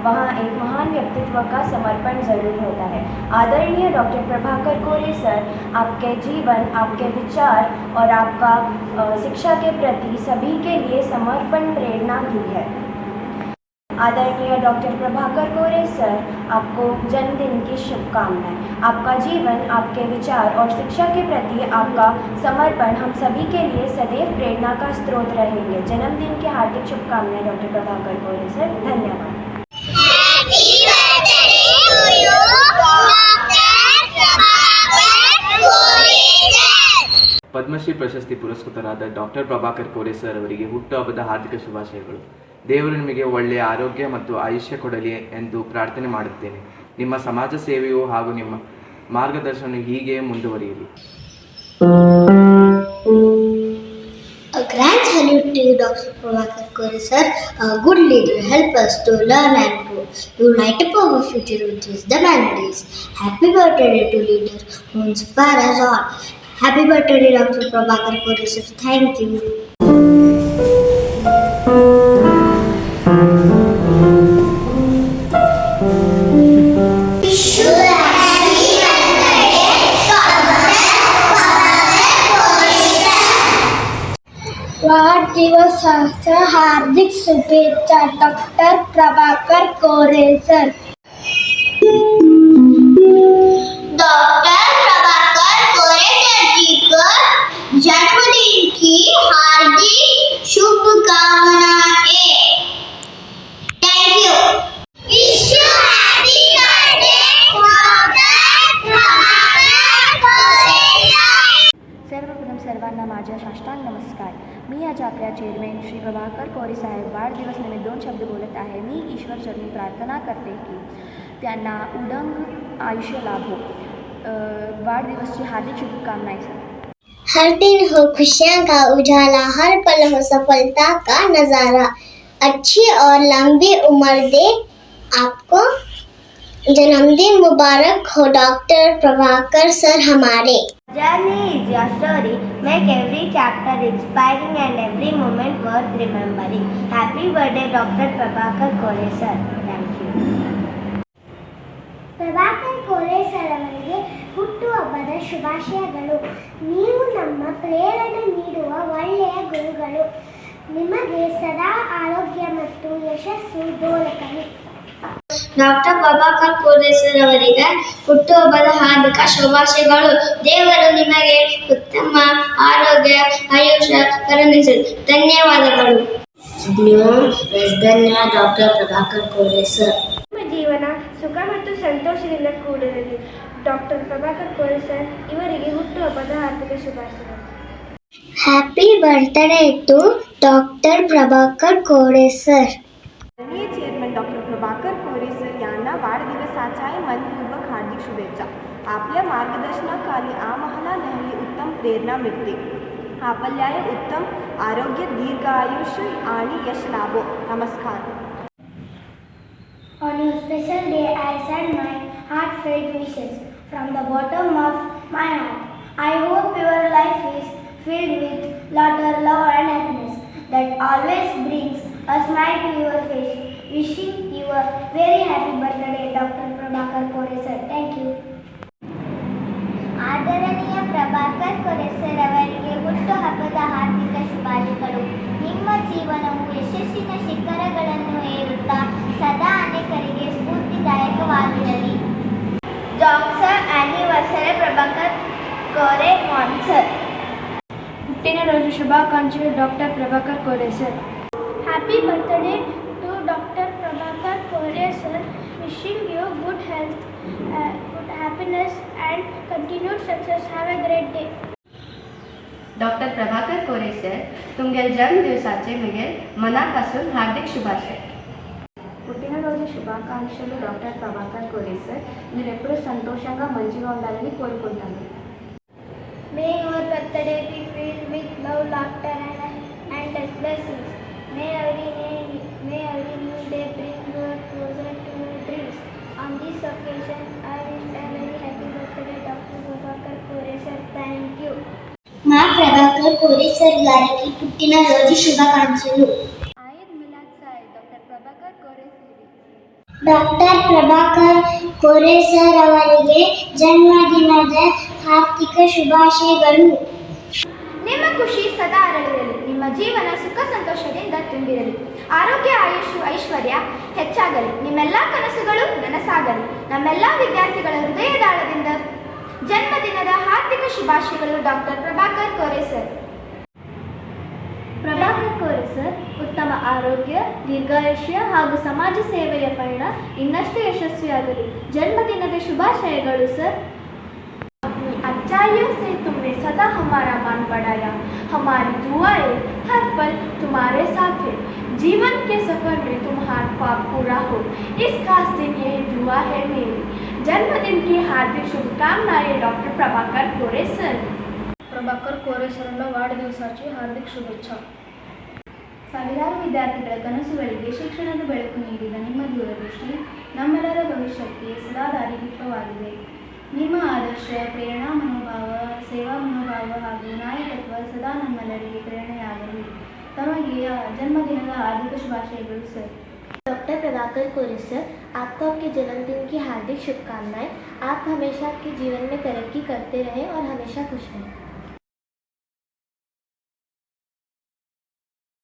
वहाँ एक महान व्यक्तित्व का समर्पण जरूर होता है। आदरणीय डॉक्टर प्रभाकर कोरे सर, आपके जीवन, आपके विचार और आपका शिक्षा के प्रति सभी के लिए समर्पण प्रेरणा की है। आदरणीय डॉक्टर प्रभाकर कोरे सर, आपको जन्मदिन की शुभकामनाएं। आपका जीवन, आपके विचार और शिक्षा के प्रति आपका समर्पण हम सभी के लिए सदैव प्रेरणा का स्रोत रहेंगे। जन्मदिन की हार्दिक शुभकामनाएं डॉक्टर प्रभाकर कोरे सर। धन्यवाद। ಪದ್ಮಶ್ರೀ ಪ್ರಶಸ್ತಿ ಪುರಸ್ಕೃತರಾದ ಡಾಕ್ಟರ್ ಪ್ರಭಾಕರ್ ಕೋರೆ ಸರ್ ಅವರಿಗೆ ಹುಟ್ಟುಹಬ್ಬದ ಹಾರ್ದಿಕ ಶುಭಾಶಯಗಳು. ದೇವರು ನಿಮಗೆ ಒಳ್ಳೆಯ ಆರೋಗ್ಯ ಮತ್ತು ಆಯುಷ್ಯ ಕೊಡಲಿ ಎಂದು ಪ್ರಾರ್ಥನೆ ಮಾಡುತ್ತೇನೆ. ನಿಮ್ಮ ಸಮಾಜ ಸೇವೆಯು ಹಾಗೂ ನಿಮ್ಮ ಮಾರ್ಗದರ್ಶನ ಹೀಗೆ ಮುಂದುವರಿಯಲಿ. A grand salute to you, Dr. Prabhakar Kore sir, a good leader. Help us to learn and grow. You light up our future with wisdom and grace. Happy birthday to leader who inspires us all. Happy birthday, Dr. Prabhakar Kore sir. Thank you. वाढदिवसाच्या हार्दिक शुभेच्छा doctor Prabhakar Kore sir. Doctor Prabhakar Kore sir जी को जन्मदिन की हार्दिक शुभकामनाएं. Thank you. Wish you happy birthday doctor Prabhakar Kore sir. सर्वप्रथम सर्वांना माझ्या साष्टांग नमस्कार. मी आज आपल्या चेअरमॅन श्री प्रभाकर कोरे साहेब वाढदिवसनिमित्त 2 शब्द बोलत आहे. मी ईश्वरचरणी प्रार्थना करते की त्यांना उदंड आयुष्य लाभो. वाढदिवसची हार्दिक शुभकामनाएं सर. हर दिन हो खुशियाँ का उजाला, हर पल हो सफलता का नज़ारा. अच्छी और लंबी उम्र दे आपको. जन्मदिन मुबारक हो डॉक्टर प्रभाकर सर हमारे. Journey is your story. Make every chapter inspiring and every moment worth remembering. Happy birthday, Dr. Prabhakar Kore sir. Thank you. Prabhakar Kore sir ಅವರಿಗೆ ಹುಟ್ಟುಹಬ್ಬದ ಶುಭಾಶಯಗಳು. ನೀವು ನಮ್ಮ ಪ್ರೇರಣೆ ನೀಡುವ ಒಳ್ಳೆಯ ಗುರುಗಳು. ನಿಮಗೆ ಸದಾ ಆರೋಗ್ಯ ಮತ್ತು ಯಶಸ್ಸು ದೊರಕಲಿ. ಡಾಕ್ಟರ್ ಪ್ರಭಾಕರ್ ಕೋರೆ ಸರ್ ಅವರಿಗೆ ಹುಟ್ಟುಹಬ್ಬದ ಹಾರ್ದಿಕ ಶುಭಾಶಯಗಳು. ದೇವರು ನಿಮಗೆ ಉತ್ತಮ ಆರೋಗ್ಯ ಆಯುಷ್ಯ ಕರುಣಿಸಲಿ. ಧನ್ಯವಾದಗಳು. ಧನ್ಯ ಡಾಕ್ಟರ್ ಪ್ರಭಾಕರ್ ಕೋರೆ ಸರ್. ನಿಮ್ಮ ಜೀವನ ಸುಖ ಮತ್ತು ಸಂತೋಷದಿಂದ ಕೂಡಿರಲಿ. ಡಾಕ್ಟರ್ ಪ್ರಭಾಕರ್ ಕೋರೆ ಸರ್ ಇವರಿಗೆ ಹುಟ್ಟುಹಬ್ಬದ ಹಾರ್ದಿಕ ಶುಭಾಶಯಗಳು. Happy birthday to doctor Prabhakar Kore sir. आदरणीय chairman doctor Prabhakar Kore sir यांना वाढदिवसाच्याही मनपूर्वक हार्दिक शुभेच्छा. आपल्या मार्गदर्शनाखाली आम्हाला नेहमी उत्तम प्रेरणा मिळते. आपल्याला उत्तम आरोग्य, दीर्घ आयुष्य आणि यश लाभो. नमस्कार. On your special day, I send my heartfelt wishes from the bottom of my heart. I hope your life is filled with laughter, love and happiness that always brings a smile to your face. Wishing you a very happy birthday, Dr. Prabhakar Kore sir. Thank you. ಆದರಣೀಯ Prabhakar Kore sir ಅವರಿಗೆ ಹುಟ್ಟುಹಬ್ಬದ ಹಾರ್ದಿಕ ಶುಭಾಶಯಗಳು. ನಿಮ್ಮ ಜೀವನವು ಯಶಸ್ಸಿನ ಶಿಖರಗಳನ್ನು ಏರುತ್ತಾ ಸದಾ ಅನೇಕರಿಗೆ ಸ್ಫೂರ್ತಿದಾಯಕವಾಗಿರಲಿ. Doctor anniversary Prabhakar Kore sir. ಹುಟ್ಟಿನರೋಜು ಶುಭಾಕಾಂಕ್ಷೆಗಳು doctor Prabhakar Kore sir. Happy birthday to Dr. Prabhakar Kore sir. Wishing you good health, good happiness and continued success. Have a great day. Doctor Prabhakar Kore sir, तुमच्या जन्मदिवसाचे मिगे मनापासून हार्दिक शुभाशय. పుట్టినరోజు శుభాకాంక్షలు డాక్టర్ ప్రభాకర్ కోరే సార్. మీరు ఎప్పుడూ సంతోషంగా మంచిగా ఉండాలని కోరుకుంటాను. May your birthday be filled with love, laughter and blessings. May every new day bring you closer to your dreams. On this occasion, I wish a very happy birthday, Dr. Prabhakar Kore sir. Thank you. మా ప్రభాకర్ కోరే sir గారికి పుట్టినరోజు శుభాకాంక్షలు. आईद मिलाद साहेब doctor Prabhakar Kore sir. Doctor Prabhakar Kore sir ಅವರಿಗೆ ಜನ್ಮದಿನದ ಹಾರ್ದಿಕ ಶುಭಾಶಯಗಳು. ನಿಮ್ಮ ಖುಷಿ ಸದಾ ಅರಳಿರಲಿ. ನಿಮ್ಮ ಜೀವನ ಸುಖ ಸಂತೋಷದಿಂದ ತುಂಬಿರಲಿ. ಆರೋಗ್ಯ ಆಯುಷು ಐಶ್ವರ್ಯ ಹೆಚ್ಚಾಗಲಿ. ನಿಮ್ಮೆಲ್ಲ ಕನಸುಗಳು ನನಸಾಗಲಿ. ನಮ್ಮೆಲ್ಲ ವಿದ್ಯಾರ್ಥಿಗಳ ಹೃದಯದಾಳದಿಂದ ಜನ್ಮದಿನದ ಹಾರ್ದಿಕ ಶುಭಾಶಯಗಳು. Doctor Prabhakar Kore sir. Prabhakar Kore sir ಉತ್ತಮ ಆರೋಗ್ಯ, ದೀರ್ಘಾಯುಷ್ಯ ಹಾಗೂ ಸಮಾಜ ಸೇವೆಯ ಪಯಣ ಇನ್ನಷ್ಟು ಯಶಸ್ವಿಯಾಗಲಿ. ಜನ್ಮದಿನದ ಶುಭಾಶಯಗಳು ಸರ್. अच्छाइयों से तुमने सदा हमारा मान बढ़ाया. हमारी दुआएं हर पल तुम्हारे साथ है. जीवन के सफर में तुम्हारा ख्वाब पूरा हो, इस खास दिन यही दुआ है मेरी. जन्मदिन की हार्दिक शुभकामनाएं डॉक्टर प्रभाकर कोरे सर. ಪ್ರಭಾಕರ್ ಕೋರೆ ಸರನ್ನ ವಾढदिवसाची हार्दिक शुभेच्छा. ಸಾವಿರಾರು ವಿದ್ಯಾರ್ಥಿಗಳ ಕನಸುಗಳಿಗೆ ಶಿಕ್ಷಣದ ಬೆಳಕು ನೀಡಿದ ನಿಮ್ಮ ದೂರದೃಷ್ಟಿ ನಮ್ಮೆಲ್ಲರ ಭವಿಷ್ಯಕ್ಕೆ ಸದಾ ದಾರಿದೀಪವಾಗಿದೆ. ನಿಮ್ಮ ಆದರ್ಶ, ಪ್ರೇರಣಾ ಮನೋಭಾವ, ಸೇವಾ ಮನೋಭಾವ ಹಾಗೂ ನಾಯಕತ್ವ ಸದಾ ನಮ್ಮೆಲ್ಲರಿಗೆ ಪ್ರೇರಣೆಯಾಗಲಿ. ತಮಗೆ ಜನ್ಮದಿನದ हार्दिक शुभाशयಗಳು sir. Doctor Prabhakar Kore sir, आपको आपके जन्मदिन की हार्दिक शुभकामनाएं. आप हमेशा आपके जीवन में तरक्की करते रहें और हमेशा खुश रहें.